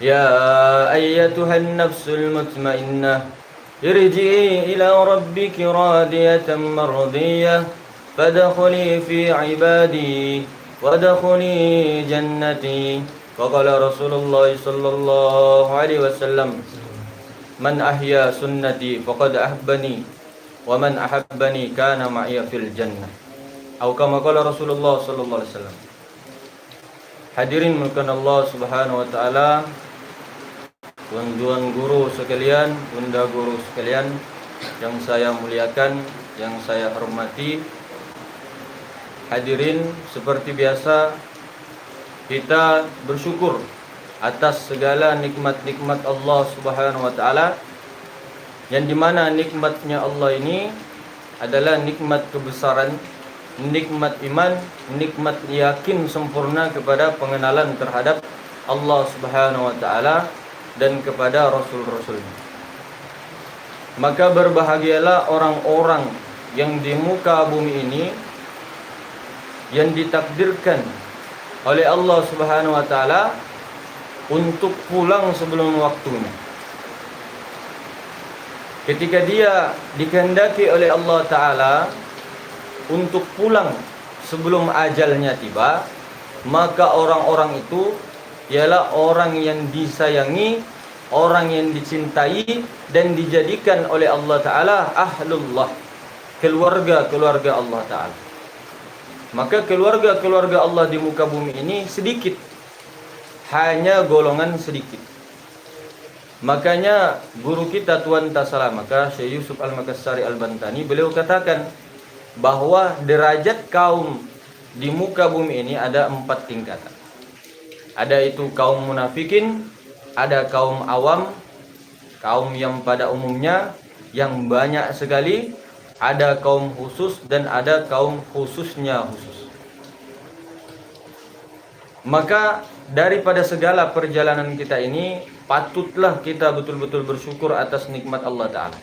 يا أيتها النفس المطمئنة ارجعي إلى ربك راضية مرضية فادخلي في عبادي وادخلي جنتي. وقال رسول الله صلى الله عليه وسلم من أحيا سنتي فقد أحبني ومن أحبني كان معي في الجنة أو كما قال رسول الله صلى الله عليه وسلم. Hadirin mulakan Allah Subhanahu wa taala, tuan-tuan guru sekalian, bunda guru sekalian yang saya muliakan, yang saya hormati. Hadirin, seperti biasa kita bersyukur atas segala nikmat-nikmat Allah Subhanahu wa taala, yang dimana nikmatnya Allah ini adalah nikmat kebesaran, nikmat iman, nikmat yakin sempurna kepada pengenalan terhadap Allah Subhanahu wa taala dan kepada rasul-rasulnya. Maka berbahagialah orang-orang yang di muka bumi ini yang ditakdirkan oleh Allah Subhanahu wa taala untuk pulang sebelum waktunya. Ketika dia dikehendaki oleh Allah taala untuk pulang sebelum ajalnya tiba, maka orang-orang itu ialah orang yang disayangi, orang yang dicintai dan dijadikan oleh Allah Ta'ala ahlullah, keluarga-keluarga Allah Ta'ala. Maka keluarga-keluarga Allah di muka bumi ini sedikit, hanya golongan sedikit. Makanya guru kita Tuan Tasalamaka, Syekh Yusuf Al-Makassari Al-Bantani, beliau katakan bahwa derajat kaum di muka bumi ini ada 4 tingkatan. Ada itu kaum munafikin, ada kaum awam, kaum yang pada umumnya yang banyak sekali, ada kaum khusus dan ada kaum khususnya khusus. Maka daripada segala perjalanan kita ini, patutlah kita betul-betul bersyukur atas nikmat Allah Ta'ala.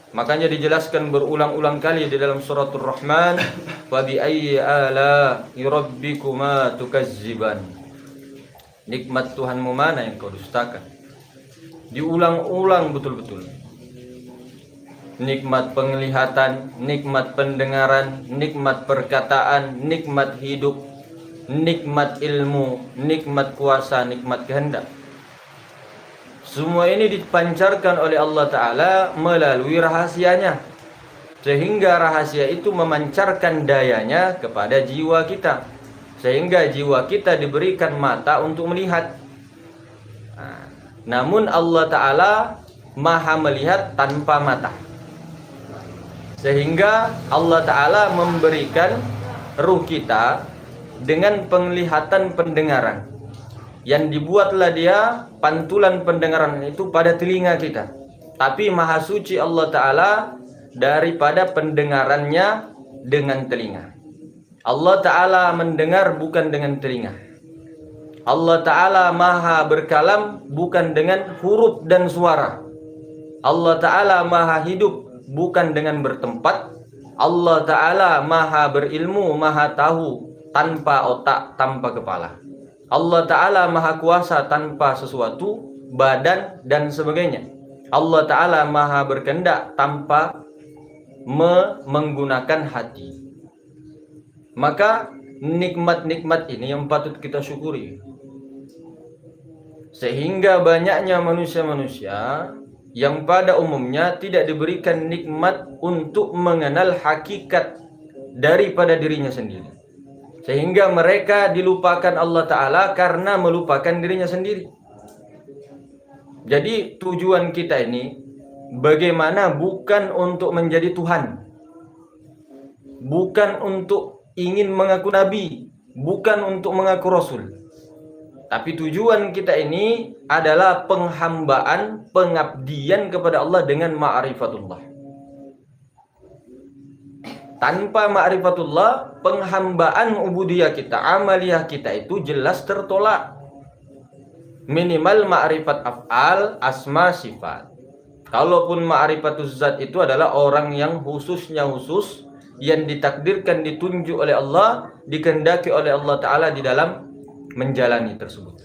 Makanya dijelaskan berulang-ulang kali di dalam suratul Rahman, wa bi ayyi ala'i rabbikuma tukazziban. Nikmat Tuhanmu mana yang kau dustakan? Diulang-ulang betul-betul. Nikmat penglihatan, nikmat pendengaran, nikmat perkataan, nikmat hidup, nikmat ilmu, nikmat kuasa, nikmat kehendak. Semua ini dipancarkan oleh Allah Ta'ala melalui rahasianya, sehingga rahasia itu memancarkan dayanya kepada jiwa kita, sehingga jiwa kita diberikan mata untuk melihat. Namun Allah Ta'ala maha melihat tanpa mata, sehingga Allah Ta'ala memberikan ruh kita dengan penglihatan pendengaran, yang dibuatlah dia pantulan pendengaran itu pada telinga kita. Tapi maha suci Allah Ta'ala daripada pendengarannya dengan telinga. Allah Ta'ala mendengar bukan dengan telinga. Allah Ta'ala maha berkalam bukan dengan huruf dan suara. Allah Ta'ala maha hidup bukan dengan bertempat. Allah Ta'ala maha berilmu, maha tahu tanpa otak, tanpa kepala. Allah Ta'ala maha kuasa tanpa sesuatu, badan dan sebagainya. Allah Ta'ala maha berkehendak tanpa menggunakan hati. Maka nikmat-nikmat ini yang patut kita syukuri. Sehingga banyaknya manusia-manusia yang pada umumnya tidak diberikan nikmat untuk mengenal hakikat daripada dirinya sendiri, sehingga mereka dilupakan Allah Ta'ala karena melupakan dirinya sendiri. Jadi tujuan kita ini bagaimana bukan untuk menjadi Tuhan, bukan untuk ingin mengaku Nabi, bukan untuk mengaku Rasul. Tapi tujuan kita ini adalah penghambaan, pengabdian kepada Allah dengan ma'rifatullah. Tanpa ma'rifatullah, penghambaan ubudiyah kita, amaliyah kita itu jelas tertolak. Minimal ma'rifat af'al, asma, sifat. Kalaupun ma'rifatuz zat itu adalah orang yang khususnya khusus, yang ditakdirkan, ditunjuk oleh Allah, dikehendaki oleh Allah Ta'ala di dalam menjalani tersebut.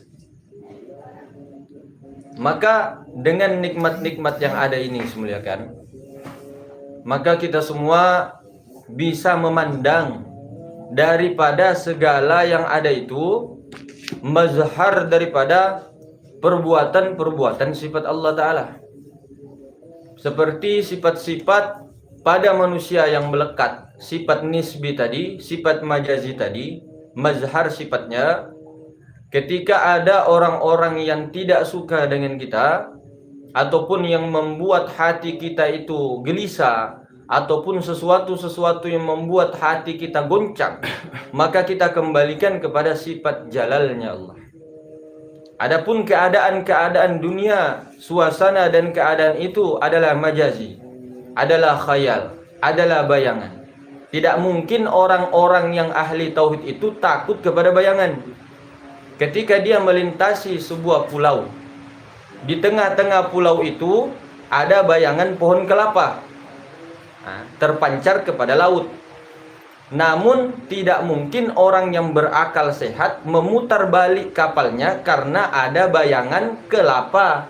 Maka dengan nikmat-nikmat yang ada ini semuliakan, maka kita semua bisa memandang daripada segala yang ada itu mazhar daripada perbuatan-perbuatan sifat Allah Ta'ala. Seperti sifat-sifat pada manusia yang melekat, sifat nisbi tadi, sifat majazi tadi, mazhar sifatnya. Ketika ada orang-orang yang tidak suka dengan kita, ataupun yang membuat hati kita itu gelisah, ataupun sesuatu yang membuat hati kita goncang, maka kita kembalikan kepada sifat jalalnya Allah. Adapun keadaan-keadaan dunia, suasana dan keadaan itu adalah majazi, adalah khayal, adalah bayangan. Tidak mungkin orang-orang yang ahli tauhid itu takut kepada bayangan. Ketika dia melintasi sebuah pulau, di tengah-tengah pulau itu ada bayangan pohon kelapa terpancar kepada laut. Namun tidak mungkin orang yang berakal sehat memutar balik kapalnya karena ada bayangan kelapa,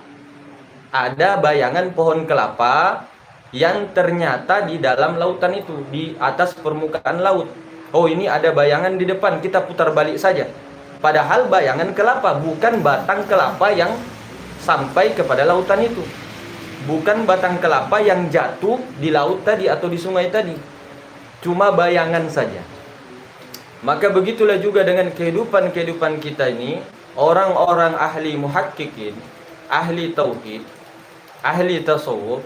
ada bayangan pohon kelapa yang ternyata di dalam lautan itu, di atas permukaan laut. Oh, ini ada bayangan di depan, kita putar balik saja. Padahal bayangan kelapa, bukan batang kelapa yang sampai kepada lautan itu, bukan batang kelapa yang jatuh di laut tadi atau di sungai tadi, cuma bayangan saja. Maka begitulah juga dengan kehidupan kita ini. Orang-orang ahli muhakkikin, ahli tauhid, ahli tasawuf,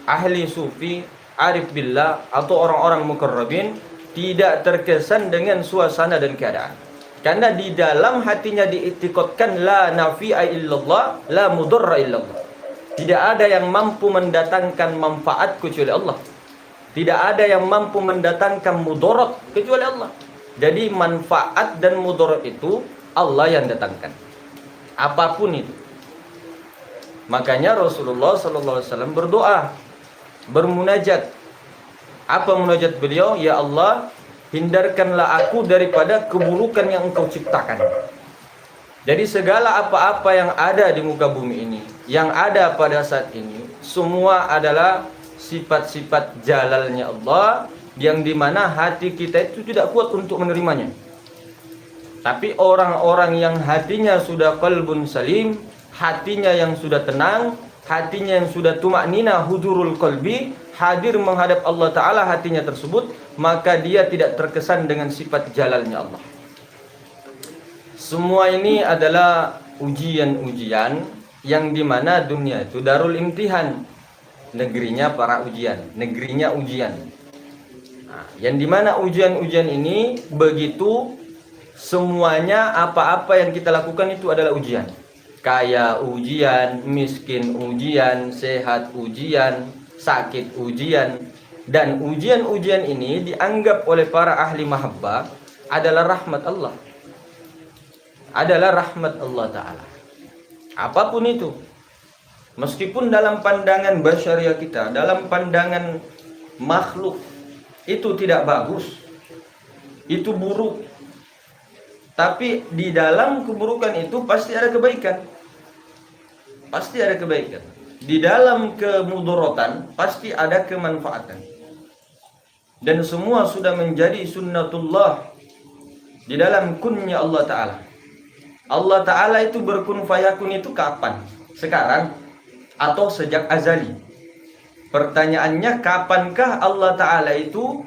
ahli sufi, arif billah, atau orang-orang mukarrabin tidak terkesan dengan suasana dan keadaan. Karena di dalam hatinya diiktikadkan la nafi'a illallah, la mudarra illallah. Tidak ada yang mampu mendatangkan manfaat kecuali Allah. Tidak ada yang mampu mendatangkan mudarat kecuali Allah. Jadi manfaat dan mudarat itu Allah yang datangkan. Apapun itu. Makanya Rasulullah SAW berdoa, bermunajat. Apa munajat beliau? Ya Allah, hindarkanlah aku daripada keburukan yang engkau ciptakan. Jadi segala apa-apa yang ada di muka bumi ini, yang ada pada saat ini, semua adalah sifat-sifat jalalnya Allah, yang dimana hati kita itu tidak kuat untuk menerimanya. Tapi orang-orang yang hatinya sudah qalbun salim, hatinya yang sudah tenang, hatinya yang sudah tumaknina hudurul qalbi, hadir menghadap Allah Ta'ala hatinya tersebut, maka dia tidak terkesan dengan sifat jalalnya Allah. Semua ini adalah ujian-ujian yang dimana dunia itu darul imtihan, negerinya para ujian, negerinya ujian. Yang dimana ujian-ujian ini begitu semuanya, apa-apa yang kita lakukan itu adalah ujian. Kaya ujian, miskin ujian, sehat ujian, sakit ujian. Dan ujian-ujian ini dianggap oleh para ahli mahabbah adalah rahmat Allah. Adalah rahmat Allah Ta'ala. Apapun itu, meskipun dalam pandangan basyariah kita, dalam pandangan makhluk, itu tidak bagus, itu buruk, tapi di dalam keburukan itu pasti ada kebaikan. Pasti ada kebaikan. Di dalam kemudaratan pasti ada kemanfaatan. Dan semua sudah menjadi sunnatullah di dalam kunnya Allah Ta'ala. Allah Ta'ala itu berkun fayakun itu kapan? Sekarang? Atau sejak azali? Pertanyaannya, kapankah Allah Ta'ala itu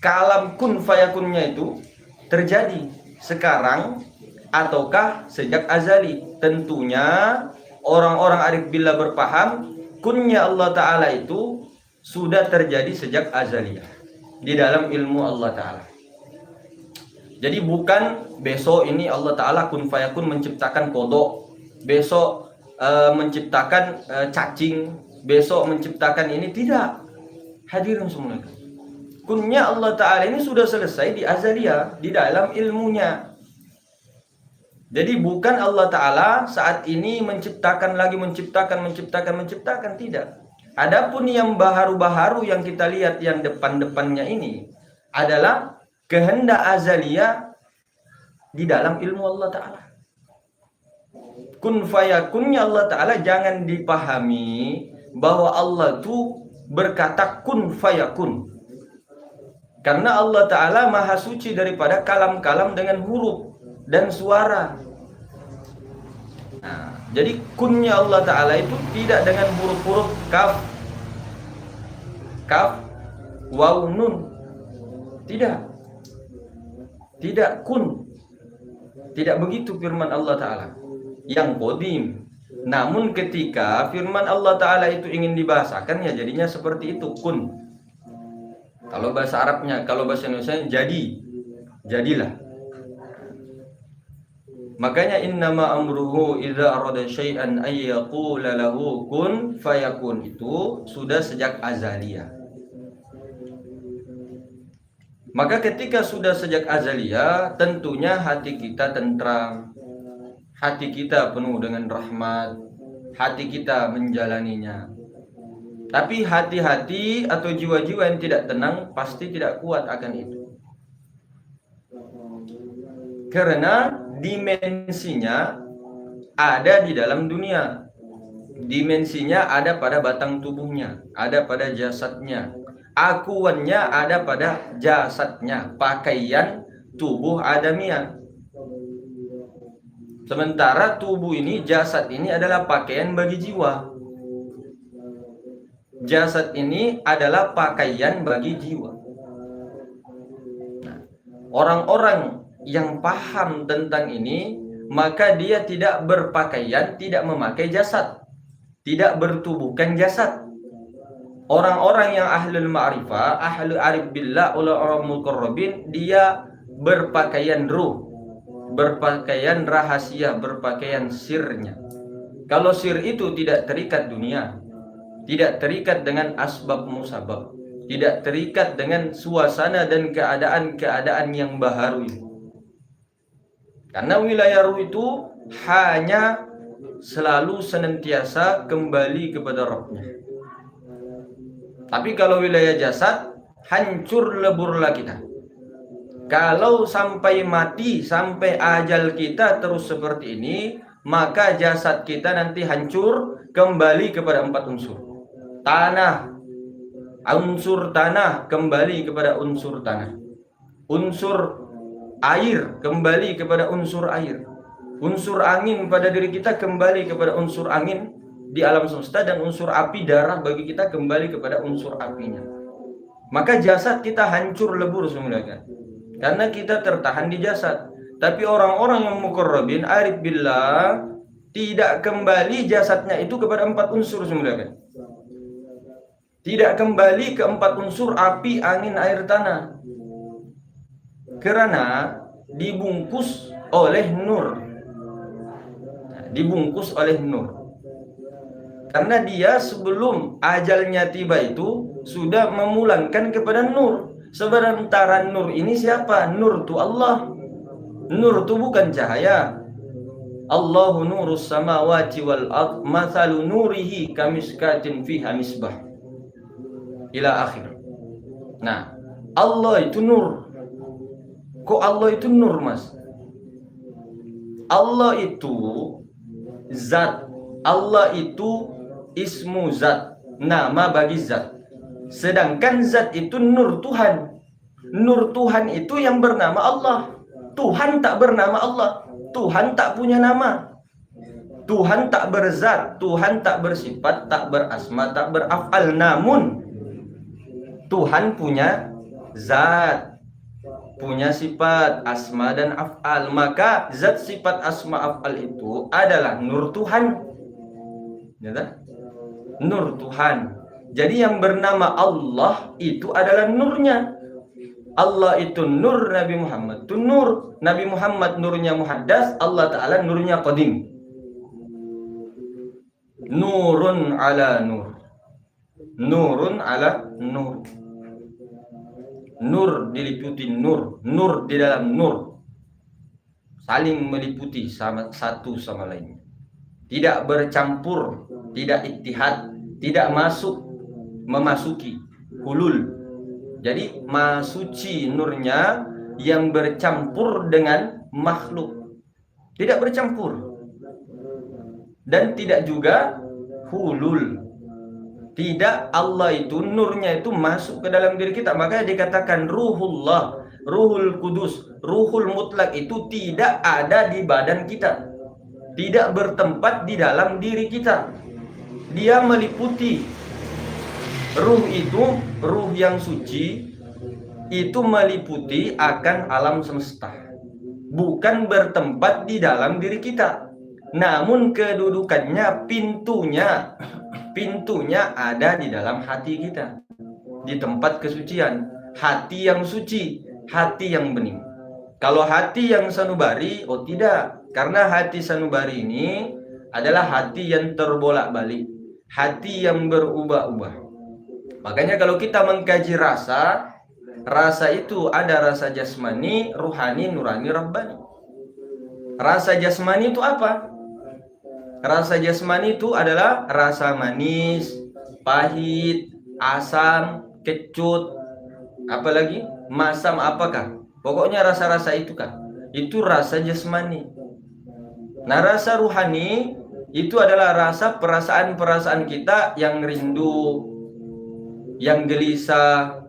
kalam kun fayakunnya itu terjadi? Sekarang ataukah sejak azali? Tentunya orang-orang arif billah berpaham kunnya Allah Ta'ala itu sudah terjadi sejak azaliyah di dalam ilmu Allah Ta'ala. Jadi bukan besok ini Allah Ta'ala kun fayakun menciptakan kodok, besok menciptakan cacing, besok menciptakan ini, tidak. Hadirin semua, kunnya Allah Ta'ala ini sudah selesai di azaliyah, di dalam ilmunya. Jadi bukan Allah Ta'ala saat ini menciptakan lagi, menciptakan, tidak. Adapun yang baharu-baharu yang kita lihat yang depan-depannya ini adalah kehendak azaliyah di dalam ilmu Allah Ta'ala. kun fayakunnya Allah Ta'ala jangan dipahami bahwa Allah itu berkata kun fayakun. Karena Allah Ta'ala maha suci daripada kalam-kalam dengan huruf dan suara. Nah, jadi kunnya Allah Ta'ala itu tidak dengan huruf-huruf kaf, waw, nun. Tidak kun. Tidak begitu firman Allah Ta'ala yang qadim. Namun ketika firman Allah Ta'ala itu ingin dibahasakan, ya jadinya seperti itu, kun. Kalau bahasa Arabnya, kalau bahasa Indonesia jadilah. Makanya innama amruhu idza arada syai'an ay yaqula lahu kun fayakun, itu sudah sejak azaliyah. Maka ketika sudah sejak azaliyah, tentunya hati kita tentram, hati kita penuh dengan rahmat, hati kita menjalaninya. Tapi hati-hati atau jiwa-jiwa yang tidak tenang pasti tidak kuat akan itu. Karena dimensinya ada di dalam dunia. Dimensinya ada pada batang tubuhnya, ada pada jasadnya. Akuannya ada pada jasadnya, pakaian tubuh adamiah. Sementara tubuh ini, jasad ini adalah pakaian bagi jiwa. Jasad ini adalah pakaian bagi jiwa. Nah, orang-orang yang paham tentang ini, maka dia tidak berpakaian, tidak memakai jasad, tidak bertubuhkan jasad. Orang-orang yang ahlul ma'rifah, ahlul arif billah, orang muqarrabin, dia berpakaian ruh, berpakaian rahasia, berpakaian sirnya. Kalau sir itu tidak terikat dunia, tidak terikat dengan asbab musabab, tidak terikat dengan suasana dan keadaan-keadaan yang baharu. Karena wilayah ruh itu hanya selalu senantiasa kembali kepada Rabbnya. Tapi kalau wilayah jasad, hancur leburlah kita. Kalau sampai mati, sampai ajal kita terus seperti ini, maka jasad kita nanti hancur kembali kepada 4 unsur. Tanah, unsur tanah kembali kepada unsur tanah. Unsur air kembali kepada unsur air. Unsur angin pada diri kita kembali kepada unsur angin di alam semesta, dan unsur api darah bagi kita kembali kepada unsur apinya. Maka jasad kita hancur lebur semuanya, karena kita tertahan di jasad. Tapi orang-orang yang muqarrabin, arif billah, tidak kembali jasadnya itu kepada 4 unsur semuanya. Tidak kembali ke 4 unsur api, angin, air, tanah. Karena dibungkus oleh nur. Dibungkus oleh nur. Karena dia sebelum ajalnya tiba itu sudah memulangkan kepada nur. Sementara nur ini siapa? Nur itu Allah. Nur itu bukan cahaya. Allahu nurus samawati wal ard, mathalu nurihi kamiskatin fiha misbah. Ila akhir. Nah, Allah itu nur. Kok Allah itu nur, Mas? Allah itu zat. Allah itu ismu zat, nama bagi zat. Sedangkan zat itu nur Tuhan. Nur Tuhan itu yang bernama Allah. Tuhan tak bernama Allah. Tuhan tak punya nama. Tuhan tak berzat. Tuhan tak bersifat, tak berasma, tak beraf'al. Namun Tuhan punya zat, punya sifat, asma dan af'al. Maka zat, sifat, asma, af'al itu adalah nur Tuhan. Ya, nur Tuhan. Jadi yang bernama Allah itu adalah nurnya. Allah itu nur, Nabi Muhammad itu nur. Nabi Muhammad nurnya muhaddas, Allah Ta'ala nurnya qadim. Nurun ala nur. Nurun ala nur. Nur diliputi nur, nur di dalam nur, saling meliputi satu sama lainnya, tidak bercampur, tidak ittihad, tidak memasuki hulul. Jadi masuci nurnya yang bercampur dengan makhluk, tidak bercampur. dan tidak juga hulul. Tidak, Allah itu nurnya itu masuk ke dalam diri kita. Makanya dikatakan ruhullah, ruhul kudus, ruhul mutlak itu tidak ada di badan kita, tidak bertempat di dalam diri kita. Dia meliputi ruh itu, ruh yang suci itu meliputi akan alam semesta, bukan bertempat di dalam diri kita. Namun kedudukannya, pintunya ada di dalam hati kita, di tempat kesucian, hati yang suci, hati yang bening. Kalau hati yang sanubari, oh tidak, karena hati sanubari ini adalah hati yang terbolak-balik, hati yang berubah-ubah. Makanya kalau kita mengkaji rasa itu ada rasa jasmani, ruhani, nurani, rabbani. Rasa jasmani itu apa? Rasa jasmani itu adalah rasa manis, pahit, asam, kecut, apalagi masam, apakah? Pokoknya rasa-rasa itu kan. Itu rasa jasmani. Nah, rasa ruhani itu adalah rasa perasaan-perasaan kita yang rindu, yang gelisah,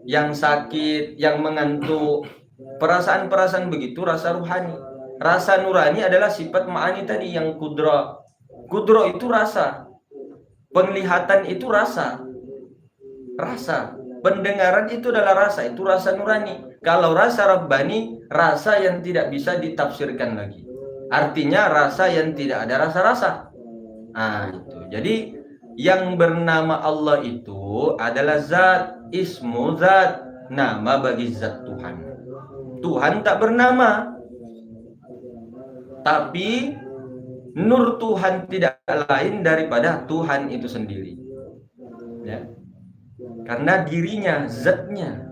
yang sakit, yang mengantuk. Perasaan-perasaan begitu rasa ruhani. Rasa nurani adalah sifat ma'ani tadi yang kudro. Kudro itu rasa. Penglihatan itu rasa. Rasa. Pendengaran itu adalah rasa. Itu rasa nurani. Kalau rasa rabbani, rasa yang tidak bisa ditafsirkan lagi. Artinya rasa yang tidak ada rasa-rasa. Nah, itu. Jadi yang bernama Allah itu adalah zat, ismu zat, nama bagi zat Tuhan. Tuhan tak bernama, tapi nur Tuhan tidak lain daripada Tuhan itu sendiri, ya. Karena dirinya, zatnya.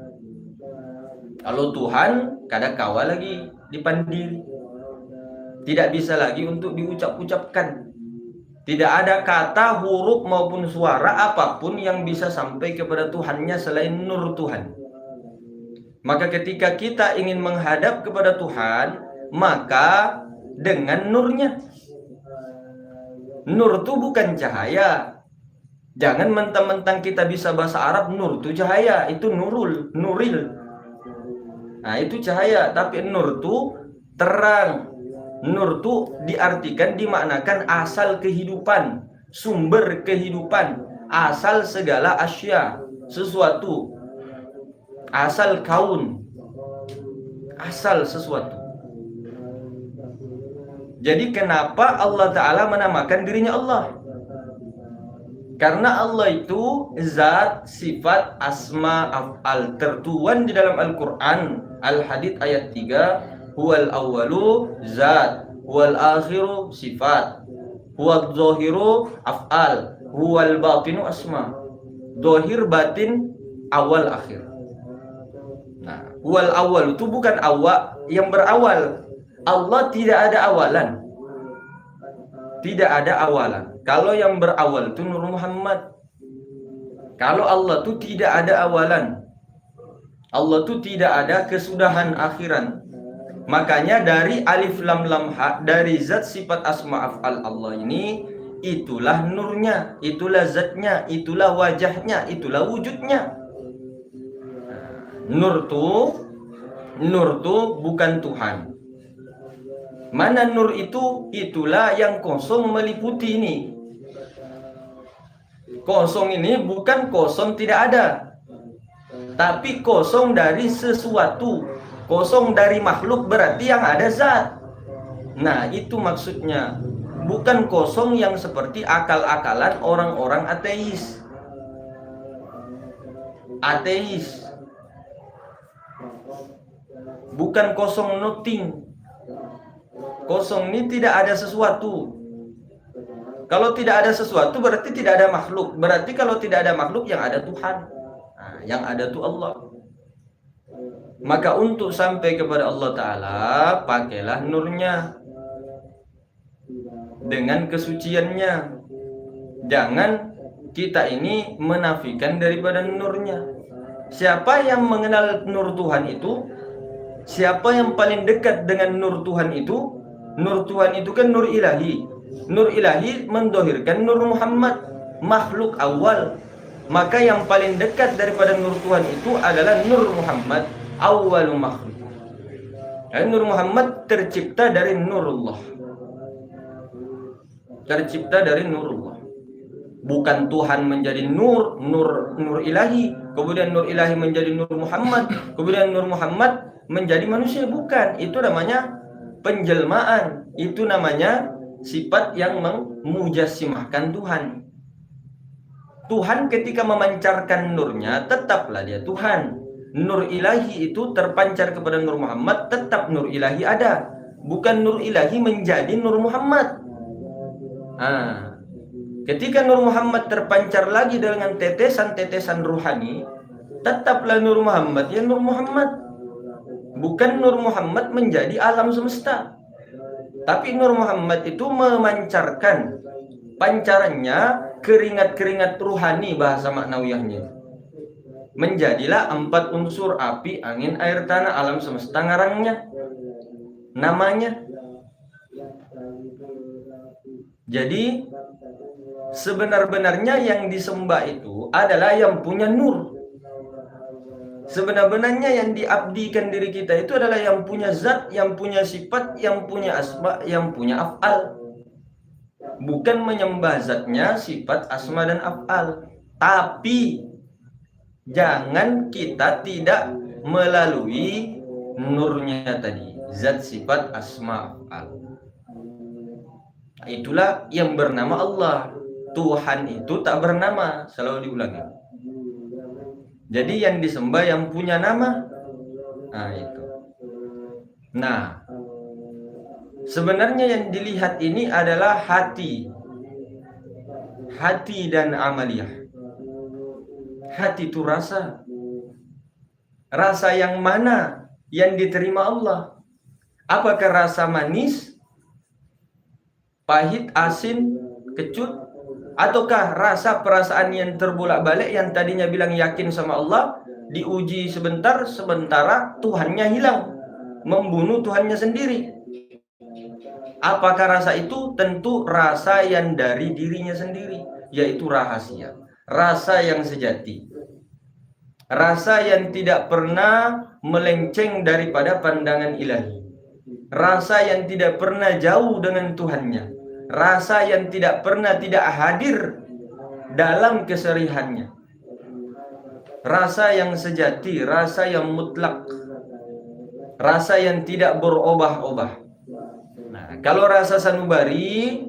Kalau Tuhan kada kawa lagi dipandiri, tidak bisa lagi untuk diucap-ucapkan. Tidak ada kata, huruf maupun suara apapun yang bisa sampai kepada Tuhannya selain nur Tuhan. Maka ketika kita ingin menghadap kepada Tuhan, maka dengan nurnya. Nur itu bukan cahaya. Jangan mentang-mentang kita bisa bahasa Arab, nur itu cahaya, itu nuril. Nah, itu cahaya, tapi nur itu terang. Nur itu diartikan, dimaknakan asal kehidupan, sumber kehidupan, asal segala asya, sesuatu, asal kaun, asal sesuatu. Jadi kenapa Allah Ta'ala menamakan dirinya Allah? Karena Allah itu zat, sifat, asma, af'al. Tertuan di dalam Al-Quran Al-Hadid ayat 3, huwal awwalu zat, huwal akhiru sifat, huwal zahiru af'al, huwal batinu asma. Zahir, batin, awal, akhir. Nah, huwal awal itu bukan awal yang berawal. Allah tidak ada awalan. Tidak ada awalan. Kalau yang berawal itu Nur Muhammad. Kalau Allah itu tidak ada awalan. Allah itu tidak ada kesudahan akhiran. Makanya dari alif lam lam ha, dari zat sifat asma af'al Allah ini, itulah nurnya, itulah zatnya, itulah wajahnya, itulah wujudnya. Nur tu bukan Tuhan. Mana nur itu? Itulah yang kosong meliputi ini. Kosong ini bukan kosong tidak ada, tapi kosong dari sesuatu. Kosong dari makhluk berarti yang ada zat. Nah, itu maksudnya. Bukan kosong yang seperti akal-akalan orang-orang ateis. Ateis. Bukan kosong, nothing. Kosong ini tidak ada sesuatu. Kalau tidak ada sesuatu berarti tidak ada makhluk. Berarti kalau tidak ada makhluk yang ada Tuhan. Nah, yang ada itu Allah. Maka untuk sampai kepada Allah Ta'ala, pakailah nurnya dengan kesuciannya. Jangan kita ini menafikan daripada nurnya. Siapa yang mengenal nur Tuhan itu? Siapa yang paling dekat dengan nur Tuhan itu? Nur Tuhan itu kan nur ilahi. Nur ilahi mendohirkan Nur Muhammad, makhluk awal. Maka yang paling dekat daripada Nur Tuhan itu adalah Nur Muhammad, awwalu makhluk. Dan Nur Muhammad tercipta dari Nurullah. Tercipta dari Nurullah. Bukan Tuhan menjadi nur ilahi, kemudian Nur ilahi menjadi Nur Muhammad, kemudian Nur Muhammad menjadi manusia. Bukan, itu namanya penjelmaan. Itu namanya sifat yang memujassimahkan Tuhan. Tuhan ketika memancarkan nurnya, tetaplah dia Tuhan. Nur ilahi itu terpancar kepada Nur Muhammad, tetap Nur ilahi ada. Bukan Nur ilahi menjadi Nur Muhammad. Ketika Nur Muhammad terpancar lagi dengan tetesan-tetesan ruhani, tetaplah Nur Muhammad ya Nur Muhammad. Bukan Nur Muhammad menjadi alam semesta. Tapi Nur Muhammad itu memancarkan pancarannya keringat-keringat ruhani, bahasa maknawiyahnya. Menjadilah 4 unsur: api, angin, air, tanah, alam semesta ngarangnya, namanya. Jadi sebenar-benarnya yang disembah itu adalah yang punya nur. Sebenar-benarnya yang diabdikan diri kita itu adalah yang punya zat, yang punya sifat, yang punya asma, yang punya af'al. Bukan menyembah zatnya, sifat, asma, dan af'al. Tapi jangan kita tidak melalui nurnya tadi, zat, sifat, asma, af'al. Itulah yang bernama Allah. Tuhan itu tak bernama, selalu diulangi. Jadi yang disembah yang punya nama. Itu. Nah, sebenarnya yang dilihat ini adalah hati. Hati dan amaliyah. Hati itu rasa. Rasa yang mana yang diterima Allah? Apakah rasa manis, pahit, asin, kecut? Ataukah rasa perasaan yang terbolak-balik, yang tadinya bilang yakin sama Allah, diuji sebentar, sementara Tuhannya hilang, membunuh Tuhannya sendiri? Apakah rasa itu? Tentu rasa yang dari dirinya sendiri, yaitu rahasia, rasa yang sejati, rasa yang tidak pernah melenceng daripada pandangan ilahi, rasa yang tidak pernah jauh dengan Tuhannya, rasa yang tidak pernah tidak hadir dalam keserihannya, rasa yang sejati, rasa yang mutlak, rasa yang tidak berubah-ubah. Nah, kalau rasa sanubari,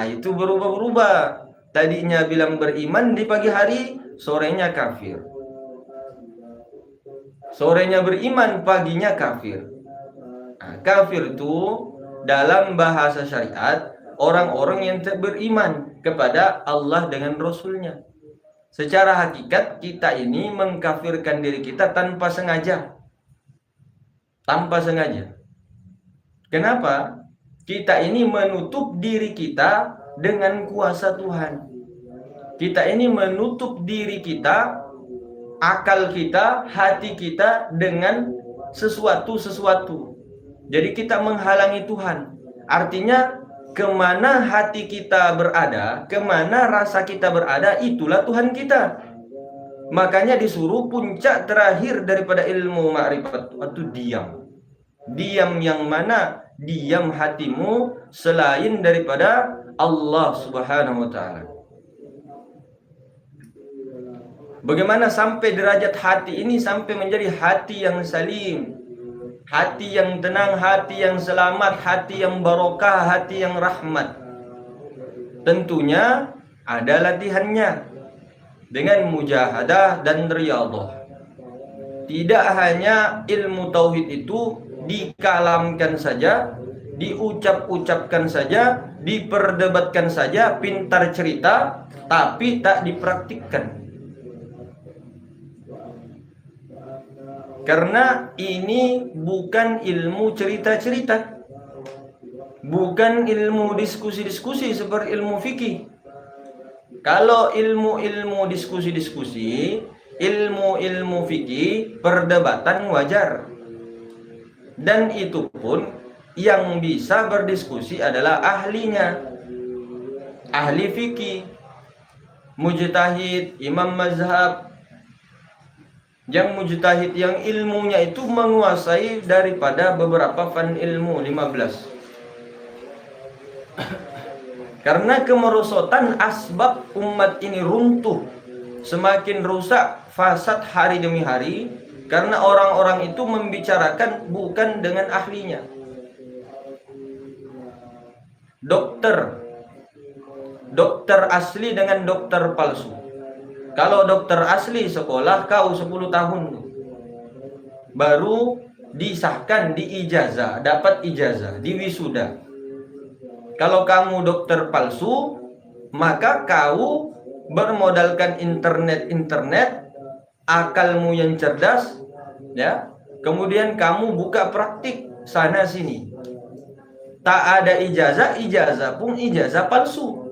itu berubah-ubah. Tadinya bilang beriman di pagi hari, sorenya kafir. Sorenya beriman, paginya kafir. Kafir itu dalam bahasa syariat orang-orang yang tak beriman kepada Allah dengan Rasulnya. Secara hakikat kita ini mengkafirkan diri kita tanpa sengaja. Tanpa sengaja. Kenapa? Kita ini menutup diri kita dengan kuasa Tuhan. Kita ini menutup diri kita, akal kita, hati kita dengan sesuatu. Jadi kita menghalangi Tuhan. Artinya kemana hati kita berada, kemana rasa kita berada, itulah Tuhan kita. Makanya disuruh puncak terakhir daripada ilmu ma'rifat itu diam. Diam yang mana? Diam hatimu selain daripada Allah Subhanahu wa ta'ala. Bagaimana sampai derajat hati ini sampai menjadi hati yang salim, hati yang tenang, hati yang selamat, hati yang barokah, hati yang rahmat? Tentunya ada latihannya dengan mujahadah dan riyadhah. Tidak hanya ilmu tauhid itu dikalamkan saja, diucap-ucapkan saja, diperdebatkan saja, pintar cerita, tapi tak dipraktikkan. Karena ini bukan ilmu cerita-cerita, bukan ilmu diskusi-diskusi seperti ilmu fikih. Kalau ilmu-ilmu diskusi-diskusi, ilmu-ilmu fikih, perdebatan wajar. Dan itu pun yang bisa berdiskusi adalah ahlinya. ahli fikih, mujtahid, imam mazhab, yang mujtahid yang ilmunya itu menguasai daripada beberapa fan ilmu 15. Karena kemerosotan asbab umat ini runtuh, semakin rusak, fasad hari demi hari, karena orang-orang itu membicarakan bukan dengan ahlinya. Dokter asli dengan dokter palsu. Kalau dokter asli sekolah kau 10 tahun baru disahkan di ijazah, dapat ijazah, di wisuda. Kalau kamu dokter palsu, maka kau bermodalkan internet, akalmu yang cerdas, ya. Kemudian kamu buka praktik sana sini. Tak ada ijazah pun ijazah palsu.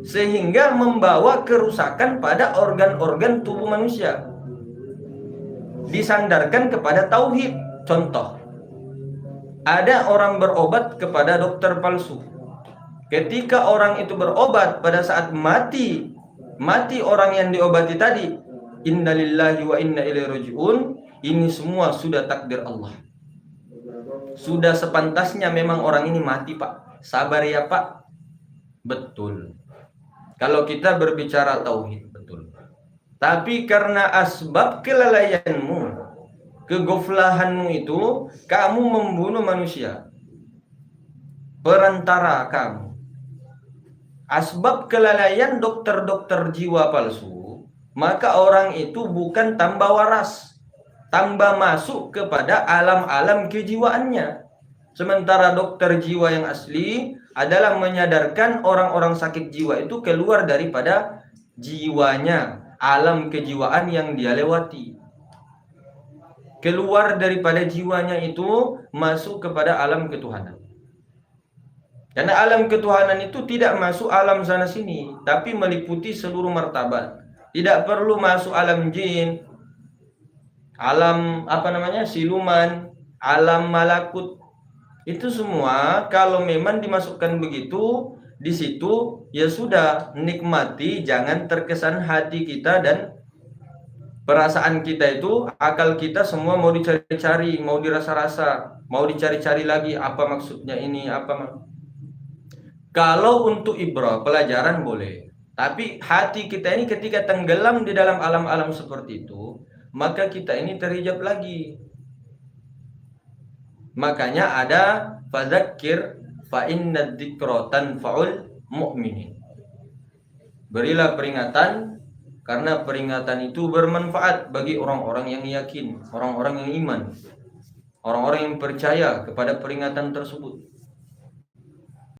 Sehingga membawa kerusakan pada organ-organ tubuh manusia. Disandarkan kepada tauhid. Contoh, ada orang berobat kepada dokter palsu. Ketika orang itu berobat, pada saat mati orang yang diobati tadi, innalillahi wa inna ilaihi rajiun, ini semua sudah takdir Allah. Sudah sepantasnya memang orang ini mati, Pak. Sabar ya, Pak. Betul. Kalau kita berbicara tauhid, betul. Tapi karena asbab kelalaianmu, kegoflahanmu itu, kamu membunuh manusia. Perantara kamu. Asbab kelalaian dokter-dokter jiwa palsu, maka orang itu bukan tambah waras, tambah masuk kepada alam-alam kejiwaannya. Sementara dokter jiwa yang asli adalah menyadarkan orang-orang sakit jiwa itu keluar daripada jiwanya, alam kejiwaan yang dia lewati. Keluar daripada jiwanya itu masuk kepada alam ketuhanan. Karena alam ketuhanan itu tidak masuk alam sana sini, tapi meliputi seluruh martabat. Tidak perlu masuk alam jin, alam siluman, alam malakut. Itu semua kalau memang dimasukkan begitu, di situ ya sudah, nikmati, jangan terkesan hati kita dan perasaan kita itu, akal kita semua mau dicari-cari, mau dirasa-rasa, mau dicari-cari lagi apa maksudnya ini, Kalau untuk ibrah, pelajaran boleh. Tapi hati kita ini ketika tenggelam di dalam alam-alam seperti itu, maka kita ini terhijab lagi. Makanya ada fadzakir fa inna dzikra tanfa'ul mu'minin. Berilah peringatan karena peringatan itu bermanfaat bagi orang-orang yang yakin, orang-orang yang iman, orang-orang yang percaya kepada peringatan tersebut.